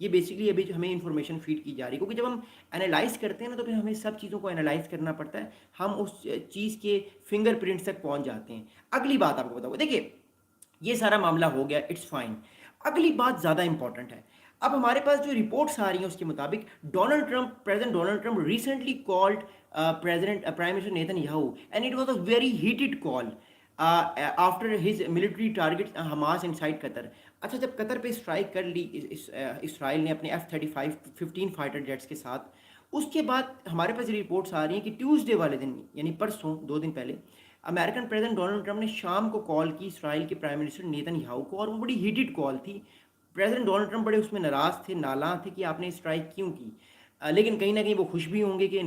یہ بیسکلی ابھی جو ہمیں انفارمیشن فیڈ کی جا رہی ہے، کیونکہ جب ہم انالائز کرتے ہیں نا تو پھر ہمیں سب چیزوں کو انالائز کرنا پڑتا ہے، ہم اس چیز کے فنگر پرنٹس تک پہنچ جاتے ہیں۔ اگلی بات آپ کو بتاؤ، دیکھیے یہ سارا معاملہ ہو گیا، اٹس فائن۔ اگلی بات زیادہ امپورٹنٹ ہے۔ اب ہمارے پاس جو رپورٹس آ رہی ہیں اس کے مطابق president Donald Trump recently called prime minister Netanyahu and it was a very heated call after his military target Hamas inside Qatar. اچھا، جب قطر پہ اسٹرائک کر لی اسرائیل نے اپنے F-35 15 فائٹر جیٹس کے ساتھ، اس کے بعد ہمارے پاس رپورٹس آ رہی ہیں کہ ٹیوزڈے والے دن یعنی پرسوں 2 دن پہلے امریکن پریزیڈنٹ ڈونلڈ ٹرمپ نے شام کو کال کی اسرائیل کے پرائم منسٹر نیتن یاہو کو، اور وہ بڑی ہیٹڈ کال تھی۔ پریزیڈنٹ ڈونلڈ ٹرمپ بڑے اس میں ناراض تھے، نالاں تھے کہ آپ نے اسٹرائک کیوں کی، لیکن کہیں نہ کہیں وہ خوش بھی ہوں گے کہ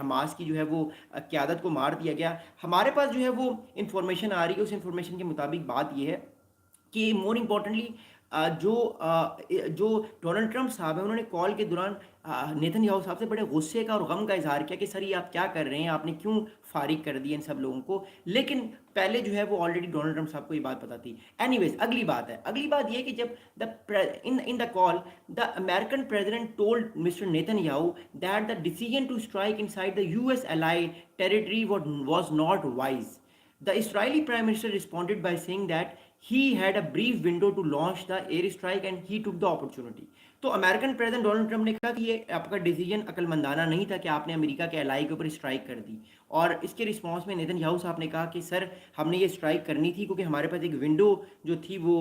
حماس کی جو ہے وہ قیادت کو مار دیا گیا۔ ہمارے پاس جو ہے وہ انفارمیشن آ رہی ہے، اس انفارمیشن کے مطابق بات یہ ہے کہ مور امپورٹنٹلی جو ڈونلڈ ٹرمپ صاحب ہیں انہوں نے کال کے دوران نیتن یاہو صاحب سے بڑے غصے کا اور غم کا اظہار کیا کہ سر یہ آپ کیا کر رہے ہیں، آپ نے کیوں فارغ کر دیا ان سب لوگوں کو، لیکن پہلے جو ہے وہ آلریڈی ڈونلڈ ٹرمپ صاحب کو یہ بات پتا تھی۔ اینی ویز اگلی بات ہے، اگلی بات یہ ہے کہ جب in the call the American president told mister Netanyahu that the decision to strike inside the US allied territory was not wise. The Israeli Prime Minister responded by saying that he had a brief window to launch the airstrike and he took the opportunity. تو American president Donald Trump نے کہا کہ یہ آپ کا decision عقل مندانہ نہیں تھا کہ آپ نے امریکہ کے الائی کے اوپر اسٹرائک کر دی، اور اس کے رسپانس میں نیتن یاہو صاحب نے کہا کہ سر ہم نے یہ اسٹرائک کرنی تھی کیونکہ ہمارے پاس ایک ونڈو جو تھی وہ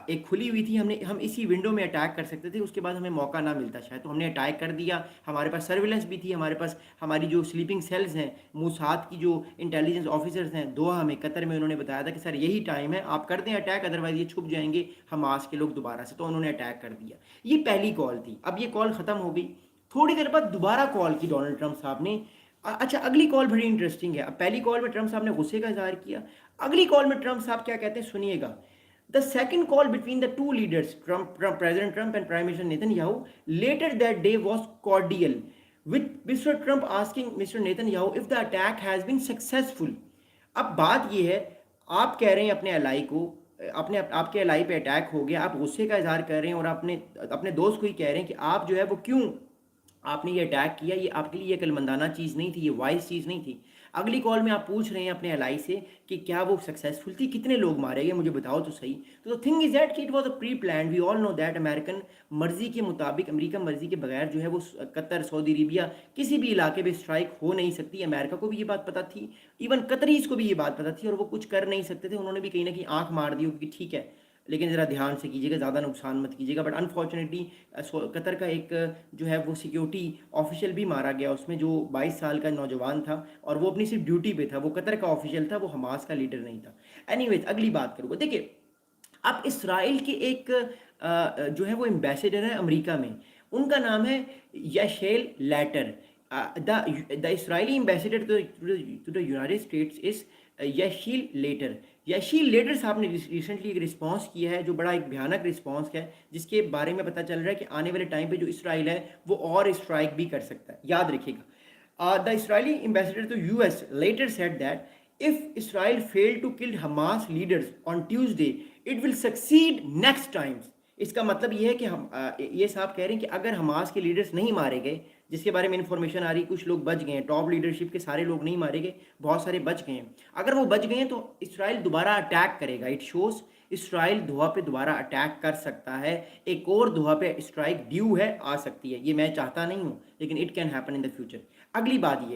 ایک کھلی ہوئی تھی، ہم اسی ونڈو میں اٹیک کر سکتے تھے، اس کے بعد ہمیں موقع نہ ملتا شاید، تو ہم نے اٹیک کر دیا۔ ہمارے پاس سرویلنس بھی تھی، ہمارے پاس ہماری جو سلیپنگ سیلز ہیں، موساد کی جو انٹیلیجنس آفیسرز ہیں دوحہ میں قطر میں، انہوں نے بتایا تھا کہ سر یہی ٹائم ہے، آپ کر دیں اٹیک، ادروائز یہ چھپ جائیں گے حماس کے لوگ دوبارہ سے، تو انہوں نے اٹیک کر دیا۔ یہ پہلی کال تھی۔ اب یہ کال ختم ہو گئی، تھوڑی دیر بعد دوبارہ کال کی ڈونلڈ ٹرمپ صاحب نے۔ اچھا، اگلی کال بڑی انٹرسٹنگ ہے۔ اب پہلی کال میں ٹرمپ صاحب نے غصے کا اظہار کیا، اگلی کال میں ٹرمپ صاحب کیا کہتے ہیں سنیے گا۔ The second call between the two leaders, President Trump and Prime Minister Netanyahu, later that day was cordial, with Mr. Trump asking Mr. Netanyahu if the attack has been successful. اب بات یہ ہے، آپ کہہ رہے ہیں اپنے الائی کو، آپ کے الائی پہ اٹیک ہو گیا، آپ غصے کا اظہار کر رہے ہیں اور اپنے دوست کو ہی کہہ رہے ہیں کہ آپ جو ہے وہ کیوں آپ نے یہ اٹیک کیا، یہ آپ کے لیے عقل مندانہ چیز نہیں تھی، یہ وائز چیز نہیں تھی۔ اگلی کال میں آپ پوچھ رہے ہیں اپنے الائی سے کہ کیا وہ سکسیزفل تھی، کتنے لوگ مارے گئے مجھے بتاؤ تو صحیح۔ تو تھنگ از دیٹ کہ it was a pre planned, we all know that American مرضی کے مطابق، امریکہ مرضی کے بغیر جو ہے وہ قطر، سعودی عربیہ کسی بھی علاقے پہ اسٹرائک ہو نہیں سکتی۔ امریکہ کو بھی یہ بات پتہ تھی، ایون قطریز کو بھی یہ بات پتہ تھی، اور وہ کچھ کر نہیں سکتے تھے، انہوں نے بھی کہیں نہ کہیں آنکھ مار دی کہ ٹھیک ہے لیکن ذرا دھیان سے کیجیے گا، زیادہ نقصان مت کیجیے گا۔ بٹ انفارچونیٹلی قطر کا ایک جو ہے وہ سیکیورٹی آفیشیل بھی مارا گیا اس میں، جو 22 سال کا نوجوان تھا، اور وہ اپنی صرف ڈیوٹی پہ تھا، وہ قطر کا آفیشیل تھا، وہ حماس کا لیڈر نہیں تھا۔ اینی ویز اگلی بات کروں گا، دیکھیے اب اسرائیل کے ایک جو ہے وہ ایمبیسیڈر ہے امریکہ میں، ان کا نام ہے Yechiel Leiter. The Israeli ambassador to the United States is Yechiel Leiter. Yechiel Leiter صاحب نے ریسنٹلی ایک رسپانس کیا ہے جو بڑا ایک بھیانک رسپانس ہے، جس کے بارے میں پتہ چل رہا ہے کہ آنے والے ٹائم پہ جو اسرائیل ہے وہ اور اسٹرائک بھی کر سکتا ہے، یاد رکھیے گا۔ The Israeli ambassador to US Leiter said that if Israel failed to kill Hamas leaders on Tuesday, it will succeed next times. اس کا مطلب یہ ہے کہ یہ صاحب کہہ رہے ہیں کہ اگر حماس کے لیڈرز نہیں مارے گئے، جس کے بارے میں انفارمیشن آ رہی ہے کچھ لوگ بچ گئے ہیں، ٹاپ لیڈرشپ کے سارے لوگ نہیں مارے گئے، بہت سارے بچ گئے ہیں، اگر وہ بچ گئے ہیں تو اسرائیل دوبارہ اٹیک کرے گا۔ اٹ شوز اسرائیل دوحہ پہ دوبارہ اٹیک کر سکتا ہے، ایک اور دوحہ پہ اسٹرائک ڈیو ہے، آ سکتی ہے، یہ میں چاہتا نہیں ہوں لیکن it can happen in the future. اگلی بات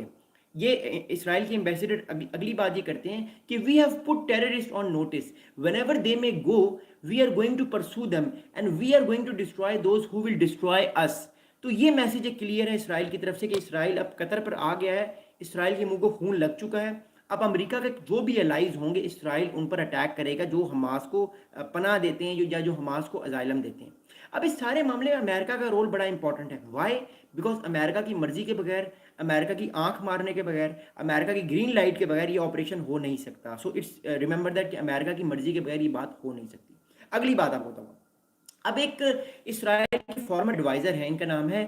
یہ اسرائیل کے ایمبیسیڈر اگلی بات یہ کرتے ہیں کہ we have put terrorist on notice wherever they may go we are going to pursue them and we are going to destroy those who will destroy us. تو یہ میسیج ایک کلیئر ہے اسرائیل کی طرف سے کہ اسرائیل اب قطر پر آ گیا ہے، اسرائیل کے منہ کو خون لگ چکا ہے، اب امریکہ کے جو بھی الائز ہوں گے اسرائیل ان پر اٹیک کرے گا جو حماس کو پناہ دیتے ہیں یا جو حماس کو اسائلم دیتے ہیں۔ اب اس سارے معاملے میں امریکہ کا رول بڑا امپورٹنٹ ہے، وائی؟ بیکاز امریکہ کی مرضی کے بغیر، امریکہ کی آنکھ مارنے کے بغیر، امریکہ کی گرین لائٹ کے بغیر یہ آپریشن ہو نہیں سکتا۔ سو اٹس ریممبر دیٹ کہ امریکہ کی مرضی کے بغیر یہ بات ہو نہیں سکتی۔ اگلی بات آپ کو بتاؤں، اب ایک اسرائیل کے فارمر ایڈوائزر ہیں، ان کا نام ہے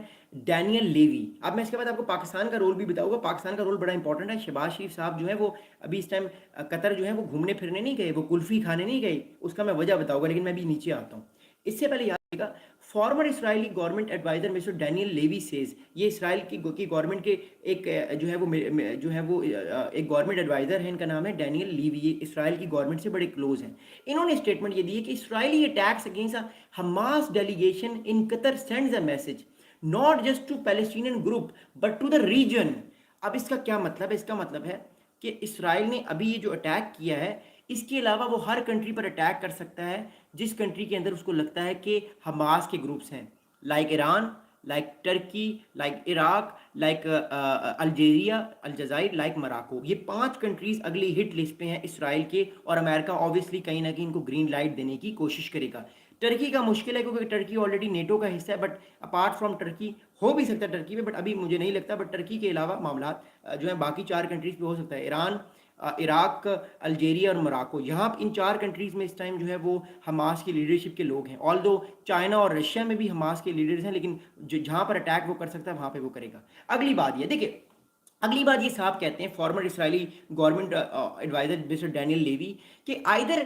ڈینیل لیوی۔ اب میں اس کے بعد آپ کو پاکستان کا رول بھی بتاؤں گا، پاکستان کا رول بڑا امپورٹنٹ ہے۔ شہباز شریف صاحب جو ہیں وہ ابھی اس ٹائم قطر جو ہے وہ گھومنے پھرنے نہیں گئے، وہ کلفی کھانے نہیں گئے، اس کا میں وجہ بتاؤں گا، لیکن میں بھی نیچے آتا ہوں۔ اس سے پہلے یاد رکھیے گا former Israeli government adviser mister Daniel Levy says, یہ اسرائیل کی گورنمنٹ کے ایک جو ہے وہ ایک گورنمنٹ ایڈوائزر ہے، ان کا نام ہے ڈینیل لیوی، یہ اسرائیل کی گورنمنٹ سے بڑے کلوز ہیں۔ انہوں نے اسٹیٹمنٹ یہ دی ہے کہ Israeli attacks against Hamas delegation in Qatar sends a message not just to Palestinian group but to the region. اب اس کا کیا مطلب ہے؟ اس کا مطلب ہے کہ اسرائیل نے ابھی یہ جو اٹیک کیا ہے، اس کے علاوہ وہ ہر کنٹری پر اٹیک کر سکتا ہے جس کنٹری کے اندر اس کو لگتا ہے کہ حماس کے گروپس ہیں، like Iran, like Turkey, like Iraq, like Algeria, الجزائر، لائک مراکو۔ یہ 5 کنٹریز اگلی ہٹ لسٹ پہ ہیں اسرائیل کے، اور امریکہ آبویسلی کہیں نہ کہیں ان کو گرین لائٹ دینے کی کوشش کرے گا۔ ٹرکی کا مشکل ہے کیونکہ ٹرکی آلریڈی نیٹو کا حصہ ہے، بٹ اپارٹ فرام ٹرکی ہو بھی سکتا ہے ٹرکی میں، بٹ ابھی مجھے نہیں لگتا، بٹ ٹرکی کے علاوہ معاملات جو ہیں باقی 4 کنٹریز پہ ہو سکتا ہے، ایران، عراق، الجیریا اور مراکو۔ یہاں ان 4 کنٹریز میں اس ٹائم جو ہے وہ حماس کی لیڈرشپ کے لوگ ہیں، آل دو چائنا اور رشیا میں بھی حماس کے لیڈرز ہیں، لیکن جہاں پر اٹیک وہ کر سکتا ہے وہاں پہ وہ کرے گا۔ اگلی بات یہ دیکھیں، اگلی بات یہ صاحب کہتے ہیں former Israeli government adviser mister Daniel Levy کہ either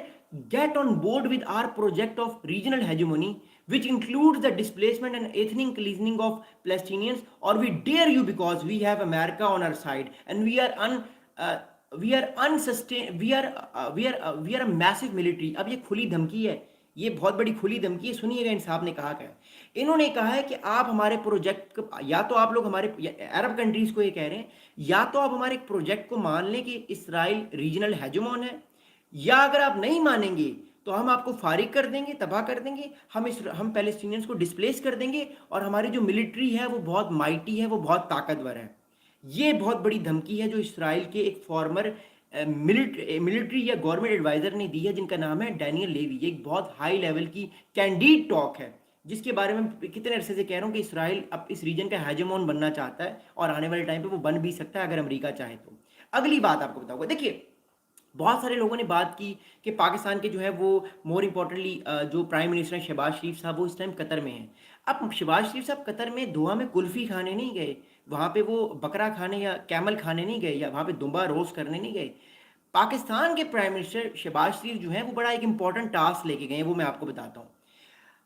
get on board with our project of regional hegemony which includes the displacement and ethnic cleansing of Palestinians, or we dare you because we have America on our side and we are unsustain we are a massive military۔ اب یہ کھلی دھمکی ہے، یہ بہت بڑی کھلی دھمکی ہے، سنیے گا ان صاحب نے کہا کیا ہے۔ انہوں نے کہا ہے کہ آپ ہمارے پروجیکٹ، یا تو آپ لوگ ہمارے عرب کنٹریز کو یہ کہہ رہے ہیں، یا تو آپ ہمارے ایک پروجیکٹ کو مان لیں کہ اسرائیل ریجنل ہیجمون ہے، یا اگر آپ نہیں مانیں گے تو ہم آپ کو فارغ کر دیں گے، تباہ کر دیں گے، ہم پیلسٹینینز کو ڈسپلیس کر دیں گے، اور ہماری جو ملٹری ہے وہ بہت مائٹی ہے، وہ بہت طاقتور ہے۔ یہ بہت بڑی دھمکی ہے جو اسرائیل کے ایک فارمر ملٹری یا گورنمنٹ ایڈوائزر نے دی ہے، جن کا نام ہے ڈینیل لیوی۔ یہ ایک بہت ہائی لیول کی کینڈیڈ ٹاک ہے، جس کے بارے میں کتنے عرصے سے کہہ رہا ہوں کہ اسرائیل اب اس ریجن کا ہیجمون بننا چاہتا ہے، اور آنے والے ٹائم پہ وہ بن بھی سکتا ہے اگر امریکہ چاہے تو۔ اگلی بات آپ کو بتاؤں گا، دیکھیے بہت سارے لوگوں نے بات کی کہ پاکستان کے جو ہے وہ مور امپورٹنٹلی جو پرائم منسٹر شہباز شریف صاحب وہ اس ٹائم قطر میں ہیں۔ اب شہباز شریف صاحب قطر میں دوحہ میں کلفی کھانے نہیں گئے، وہاں پہ وہ بکرا کھانے یا کیمل کھانے نہیں گئے، یا وہاں پہ دمبا روسٹ کرنے نہیں گئے۔ پاکستان کے پرائم منسٹر شہباز شریف جو ہیں وہ بڑا ایک امپورٹنٹ ٹاسک لے کے گئے ہیں، وہ میں آپ کو بتاتا ہوں۔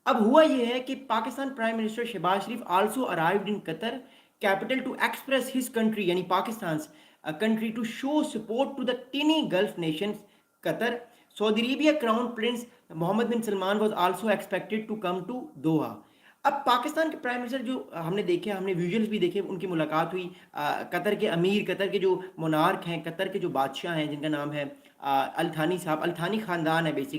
اب ہوا یہ ہے کہ Pakistan prime minister Shehbaz Sharif also arrived in Qatar capital to express his country, یعنی Pakistan country to show support to the tiny Gulf nations Qatar. Saudi Arabia Crown Prince Mohammed bin Salman was also expected to come to Doha. اب پاکستان کے prime minister جو ہم نے دیکھے، ہم نے visuals بھی دیکھے، ان کی ملاقات ہوئی قطر کے امیر، قطر کے جو مونارک ہیں، قطر کے جو بادشاہ ہیں جن کا نام ہے التھانی صاحب، التھانی خاندان ہے بیسیکلی۔